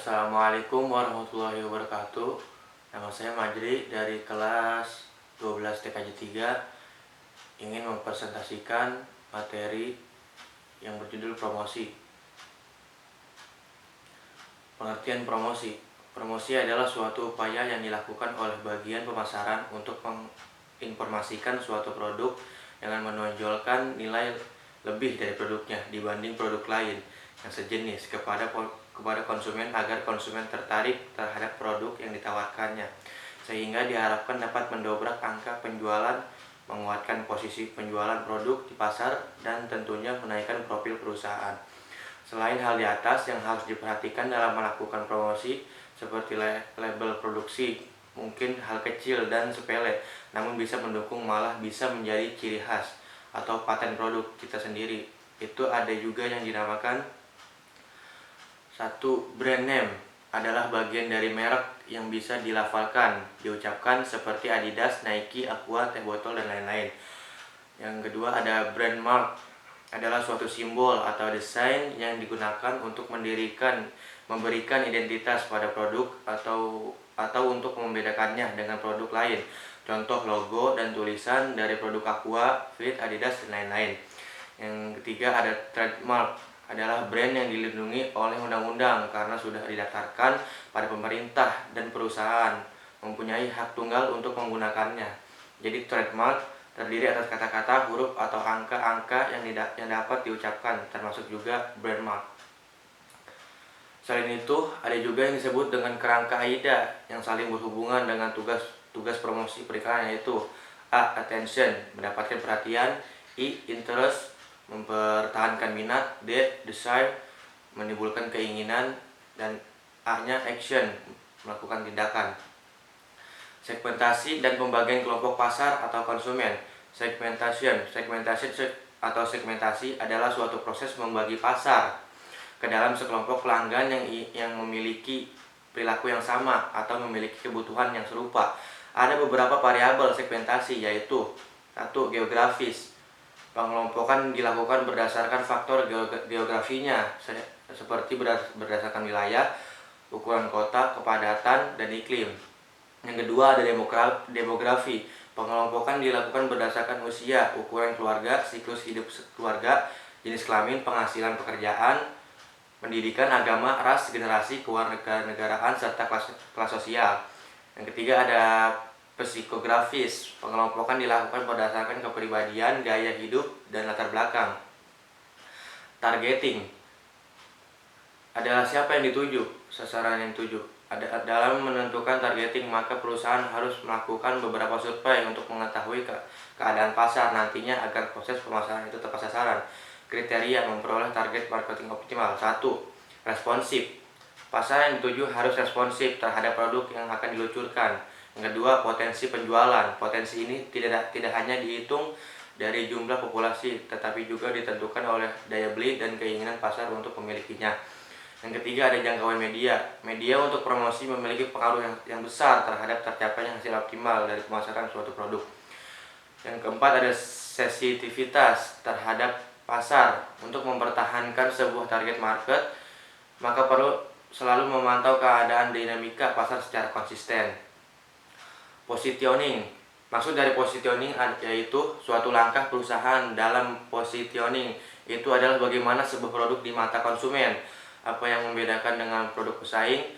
Assalamualaikum warahmatullahi wabarakatuh. Nama saya Majri dari kelas 12 TKJ 3, ingin mempresentasikan materi yang berjudul promosi. Pengertian promosi. Promosi adalah suatu upaya yang dilakukan oleh bagian pemasaran untuk menginformasikan suatu produk dengan menonjolkan nilai lebih dari produknya dibanding produk lain yang sejenis kepada konsumen agar konsumen tertarik terhadap produk yang ditawarkannya, sehingga diharapkan dapat mendobrak angka penjualan, menguatkan posisi penjualan produk di pasar, dan tentunya menaikkan profil perusahaan. Selain hal di atas yang harus diperhatikan dalam melakukan promosi seperti label produksi, mungkin hal kecil dan sepele namun bisa mendukung, malah bisa menjadi ciri khas atau paten produk kita sendiri. Itu ada juga yang dinamakan brand name, adalah bagian dari merek yang bisa dilafalkan, diucapkan seperti Adidas, Nike, Aqua, teh botol, dan lain-lain. Yang kedua ada brand mark, adalah suatu simbol atau desain yang digunakan untuk memberikan identitas pada produk atau untuk membedakannya dengan produk lain. Contoh logo dan tulisan dari produk Aqua, Fit, Adidas, dan lain-lain. Yang ketiga ada trademark, adalah brand yang dilindungi oleh undang-undang karena sudah didaftarkan pada pemerintah dan perusahaan mempunyai hak tunggal untuk menggunakannya. Jadi trademark terdiri atas kata-kata, huruf, atau angka-angka yang dapat diucapkan, termasuk juga brand mark. Selain itu, ada juga yang disebut dengan kerangka AIDA yang saling berhubungan dengan tugas promosi periklanan, yaitu A. Attention, mendapatkan perhatian; I. Interest, mempertahankan minat; D. Desire, menimbulkan keinginan; dan A-nya Action, melakukan tindakan. Segmentasi dan pembagian kelompok pasar atau konsumen. Segmentasi adalah suatu proses membagi pasar ke dalam sekelompok pelanggan yang memiliki perilaku yang sama atau memiliki kebutuhan yang serupa. Ada beberapa variabel segmentasi, yaitu 1. Geografis. Pengelompokan dilakukan berdasarkan faktor geografinya, seperti berdasarkan wilayah, ukuran kota, kepadatan, dan iklim. Yang kedua ada demografi. Pengelompokan dilakukan berdasarkan usia, ukuran keluarga, siklus hidup keluarga, jenis kelamin, penghasilan pekerjaan, pendidikan, agama, ras, generasi, kewarganegaraan, serta kelas sosial. Yang ketiga ada psikografis. Pengelompokan dilakukan berdasarkan kepribadian, gaya hidup, dan latar belakang. Targeting adalah siapa yang dituju, sasaran yang dituju. Dalam menentukan targeting, maka perusahaan harus melakukan beberapa survei untuk mengetahui keadaan pasar nantinya agar proses pemasaran itu tepat sasaran. Kriteria memperoleh target marketing optimal. 1. Responsif. Pasar yang dituju harus responsif terhadap produk yang akan diluncurkan. Yang kedua, potensi penjualan. Potensi ini tidak hanya dihitung dari jumlah populasi, tetapi juga ditentukan oleh daya beli dan keinginan pasar untuk memilikinya. Yang ketiga ada jangkauan media. Media untuk promosi memiliki pengaruh yang besar terhadap tercapainya hasil optimal dari pemasaran suatu produk. Yang keempat ada sensitivitas terhadap pasar. Untuk mempertahankan sebuah target market, maka perlu selalu memantau keadaan dinamika pasar secara konsisten. Positioning. Maksud dari positioning yaitu suatu langkah perusahaan dalam positioning. Itu adalah bagaimana sebuah produk di mata konsumen, apa yang membedakan dengan produk pesaing.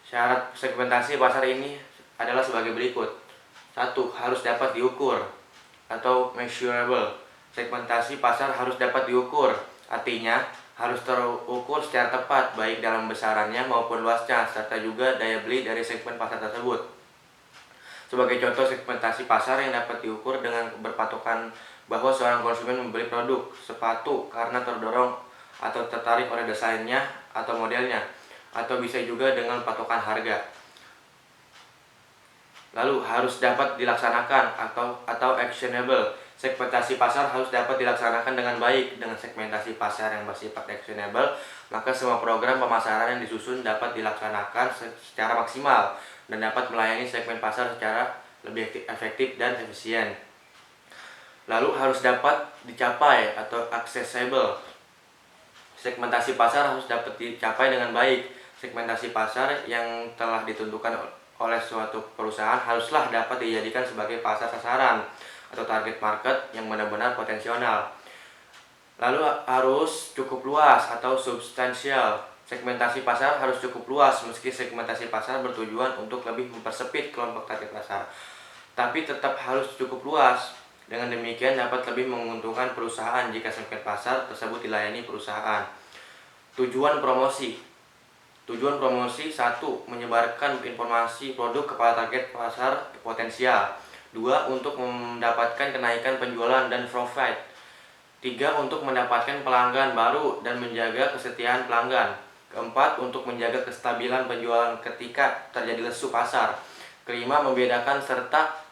Syarat segmentasi pasar ini adalah sebagai berikut. 1. Harus dapat diukur atau measurable. Segmentasi pasar harus dapat diukur, artinya harus terukur secara tepat baik dalam besarannya maupun luasnya, serta juga daya beli dari segmen pasar tersebut. Sebagai contoh segmentasi pasar yang dapat diukur dengan berpatokan bahwa seorang konsumen membeli produk sepatu karena terdorong atau tertarik oleh desainnya atau modelnya, atau bisa juga dengan patokan harga. Lalu harus dapat dilaksanakan atau actionable. Segmentasi pasar harus dapat dilaksanakan dengan baik. Dengan segmentasi pasar yang bersifat actionable, maka semua program pemasaran yang disusun dapat dilaksanakan secara maksimal dan dapat melayani segmen pasar secara lebih efektif dan efisien. Lalu harus dapat dicapai atau accessible. Segmentasi pasar harus dapat dicapai dengan baik. Segmentasi pasar yang telah ditentukan oleh suatu perusahaan haruslah dapat dijadikan sebagai pasar sasaran atau target market yang benar-benar potensial. Lalu harus cukup luas atau substansial. Segmentasi pasar harus cukup luas meski segmentasi pasar bertujuan untuk lebih mempersempit kelompok target pasar, tapi tetap harus cukup luas. Dengan demikian dapat lebih menguntungkan perusahaan jika segmen pasar tersebut dilayani perusahaan. Tujuan promosi. Tujuan promosi 1. Menyebarkan informasi produk kepada target pasar potensial. 2. Untuk mendapatkan kenaikan penjualan dan profit. 3. Untuk mendapatkan pelanggan baru dan menjaga kesetiaan pelanggan. Keempat, untuk menjaga kestabilan penjualan ketika terjadi lesu pasar. Kelima, membedakan serta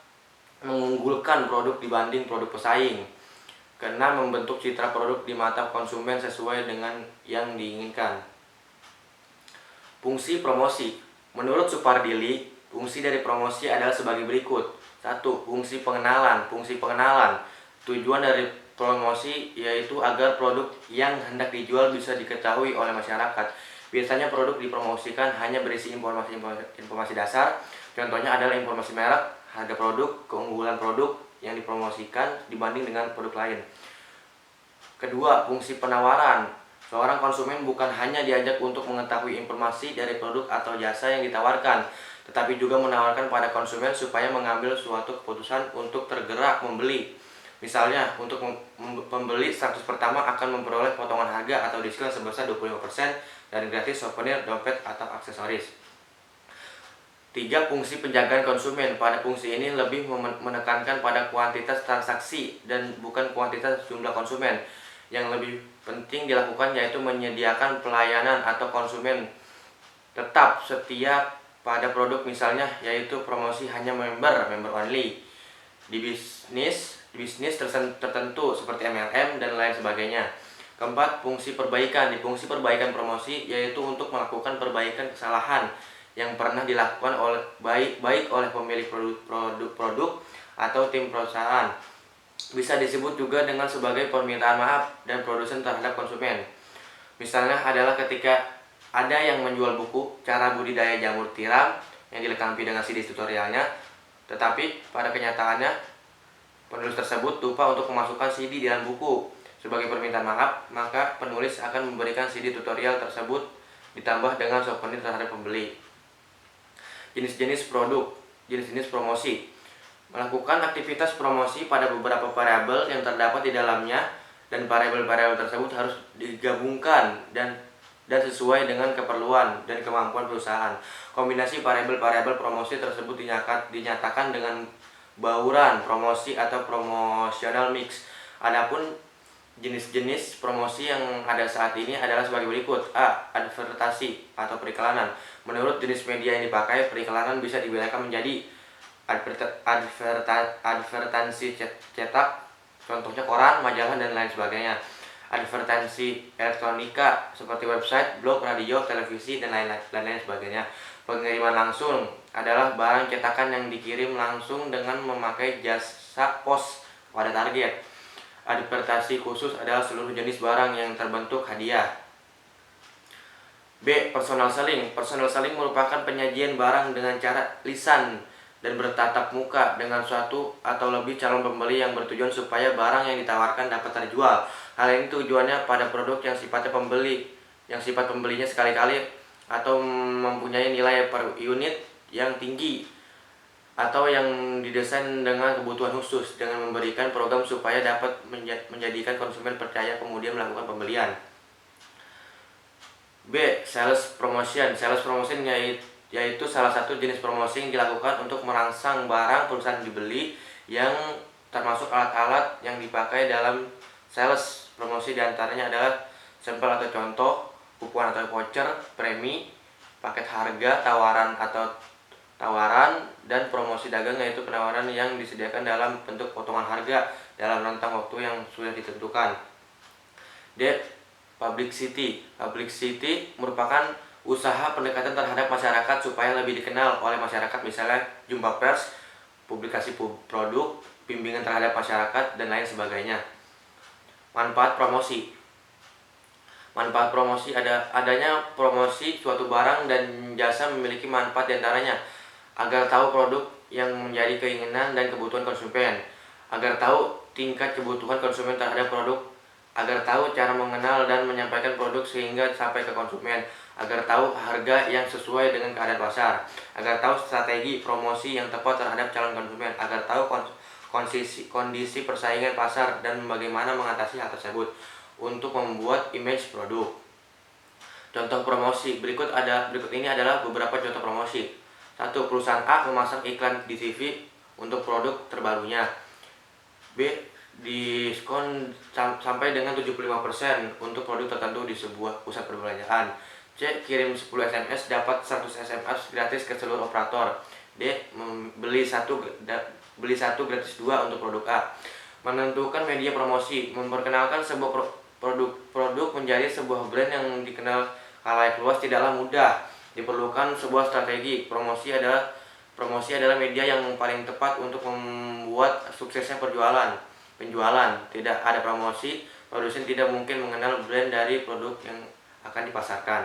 mengunggulkan produk dibanding produk pesaing. Keenam, membentuk citra produk di mata konsumen sesuai dengan yang diinginkan. Fungsi promosi. Menurut Supardili, fungsi dari promosi adalah sebagai berikut. 1. Fungsi pengenalan. Fungsi pengenalan. Tujuan dari promosi yaitu agar produk yang hendak dijual bisa diketahui oleh masyarakat. Biasanya produk dipromosikan hanya berisi informasi dasar. Contohnya adalah informasi merek, harga produk, keunggulan produk yang dipromosikan dibanding dengan produk lain. Kedua, fungsi penawaran. Seorang konsumen bukan hanya diajak untuk mengetahui informasi dari produk atau jasa yang ditawarkan, tetapi juga menawarkan pada konsumen supaya mengambil suatu keputusan untuk tergerak membeli. Misalnya, untuk pembeli 100 pertama akan memperoleh potongan harga atau diskon sebesar 25% dan gratis souvenir, dompet, atau aksesoris. 3. Fungsi penjagaan konsumen. Pada fungsi ini lebih menekankan pada kuantitas transaksi dan bukan kuantitas jumlah konsumen. Yang lebih penting dilakukan yaitu menyediakan pelayanan atau konsumen tetap setia pada produk, misalnya yaitu promosi hanya member only di bisnis tertentu seperti MLM dan lain sebagainya. Keempat, fungsi perbaikan. Di fungsi perbaikan promosi yaitu untuk melakukan perbaikan kesalahan yang pernah dilakukan oleh baik oleh pemilik produk atau tim perusahaan. Bisa disebut juga dengan sebagai permintaan maaf dan produsen terhadap konsumen. Misalnya adalah ketika ada yang menjual buku cara budidaya jamur tiram yang dilengkapi dengan CD tutorialnya, tetapi pada kenyataannya penulis tersebut lupa untuk memasukkan CD di dalam buku. Sebagai permintaan maaf, maka penulis akan memberikan CD tutorial tersebut ditambah dengan souvenir terhadap pembeli. Jenis-jenis produk, jenis-jenis promosi. Melakukan aktivitas promosi pada beberapa variabel yang terdapat di dalamnya, dan variabel-variabel tersebut harus digabungkan dan sesuai dengan keperluan dan kemampuan perusahaan. Kombinasi variabel-variabel promosi tersebut dinyatakan dengan bauran promosi atau promotional mix. Adapun jenis-jenis promosi yang ada saat ini adalah sebagai berikut. A. Advertasi atau periklanan. Menurut jenis media yang dipakai, periklanan bisa dibedakan menjadi advertansi cetak, contohnya koran, majalah, dan lain sebagainya. Advertansi elektronika seperti website, blog, radio, televisi, dan lain sebagainya. Pengiriman langsung adalah barang cetakan yang dikirim langsung dengan memakai jasa pos pada target. Advertasi khusus adalah seluruh jenis barang yang terbentuk hadiah. B. Personal selling. Personal selling merupakan penyajian barang dengan cara lisan dan bertatap muka dengan suatu atau lebih calon pembeli yang bertujuan supaya barang yang ditawarkan dapat terjual. Hal ini tujuannya pada produk yang sifat pembelinya sekali-kali atau mempunyai nilai per unit yang tinggi, atau yang didesain dengan kebutuhan khusus dengan memberikan program supaya dapat menjadikan konsumen percaya kemudian melakukan pembelian. B. Sales promotion. Sales promotion yaitu salah satu jenis promosi yang dilakukan untuk merangsang barang perusahaan dibeli, yang termasuk alat-alat yang dipakai dalam sales promosi. Diantaranya adalah sampel atau contoh, kuponan atau voucher, premi, paket harga, tawaran, dan promosi dagang yaitu penawaran yang disediakan dalam bentuk potongan harga dalam rentang waktu yang sudah ditentukan. D. Publicity. Publicity merupakan usaha pendekatan terhadap masyarakat supaya lebih dikenal oleh masyarakat, misalnya jumpa pers, publikasi produk, bimbingan terhadap masyarakat, dan lain sebagainya. Manfaat promosi. Manfaat promosi adanya promosi suatu barang dan jasa memiliki manfaat diantaranya agar tahu produk yang menjadi keinginan dan kebutuhan konsumen, agar tahu tingkat kebutuhan konsumen terhadap produk, agar tahu cara mengenal dan menyampaikan produk sehingga sampai ke konsumen, agar tahu harga yang sesuai dengan keadaan pasar, agar tahu strategi promosi yang tepat terhadap calon konsumen, agar tahu kondisi persaingan pasar dan bagaimana mengatasi hal tersebut untuk membuat image produk. Contoh promosi berikut ini adalah beberapa contoh promosi. 1. Perusahaan A memasang iklan di TV untuk produk terbarunya. B. Diskon sampai dengan 75% untuk produk tertentu di sebuah pusat perbelanjaan. C. Kirim 10 SMS dapat 100 SMS gratis ke seluruh operator. D. Beli satu gratis 2 untuk produk A. Menentukan media promosi. Memperkenalkan sebuah produk menjadi sebuah brand yang dikenal khalayak luas tidaklah mudah. Diperlukan sebuah strategi. Promosi adalah media yang paling tepat untuk membuat suksesnya penjualan. Tidak ada promosi, produsen tidak mungkin mengenal brand dari produk yang akan dipasarkan.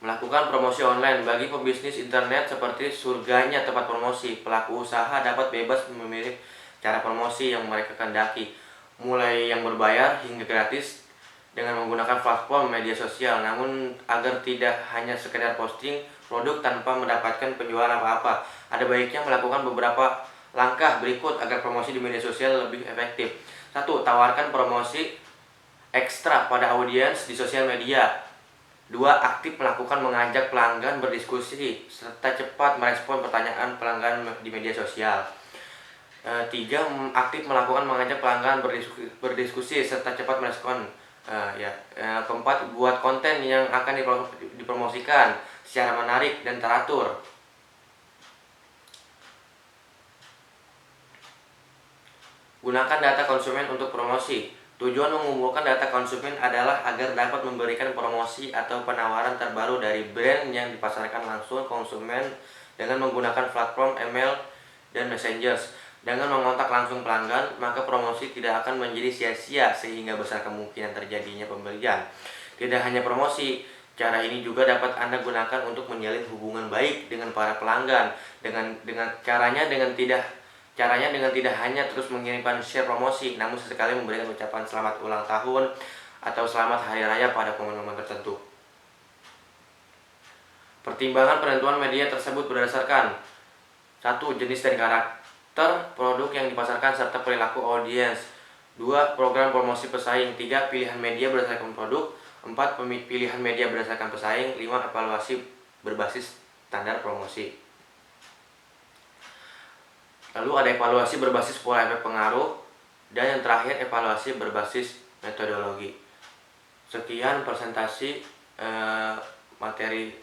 Melakukan promosi online. Bagi pebisnis internet seperti surganya tempat promosi, pelaku usaha dapat bebas memilih cara promosi yang mereka kehendaki, mulai yang berbayar hingga gratis dengan menggunakan platform media sosial. Namun agar tidak hanya sekedar posting produk tanpa mendapatkan penjualan apa-apa, ada baiknya melakukan beberapa langkah berikut agar promosi di media sosial lebih efektif. 1. Tawarkan promosi ekstra pada audiens di sosial media. 2. Aktif mengajak pelanggan berdiskusi serta cepat merespon pertanyaan pelanggan di media sosial. 3. Aktif mengajak pelanggan berdiskusi serta cepat merespon. 4. Buat konten yang akan dipromosikan secara menarik dan teratur. Gunakan data konsumen untuk promosi. Tujuan mengumpulkan data konsumen adalah agar dapat memberikan promosi atau penawaran terbaru dari brand yang dipasarkan langsung konsumen dengan menggunakan platform email dan messengers. Dengan mengontak langsung pelanggan, maka promosi tidak akan menjadi sia-sia sehingga besar kemungkinan terjadinya pembelian. Tidak hanya promosi, cara ini juga dapat Anda gunakan untuk menjalin hubungan baik dengan para pelanggan. Caranya dengan tidak hanya terus mengirimkan share promosi, namun sesekali memberikan ucapan selamat ulang tahun atau selamat hari raya pada momen-momen tertentu. Pertimbangan penentuan media tersebut berdasarkan 1. Jenis dan karakter produk yang dipasarkan serta perilaku audiens. 2. Program promosi pesaing. 3. Pilihan media berdasarkan produk. 4. Pilihan media berdasarkan pesaing. 5. Evaluasi berbasis standar promosi. Lalu ada evaluasi berbasis pola efek pengaruh, dan yang terakhir evaluasi berbasis metodologi. Sekian presentasi materi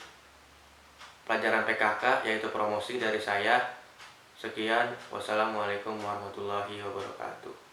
pelajaran PKK yaitu promosi dari saya. Sekian, wassalamualaikum warahmatullahi wabarakatuh.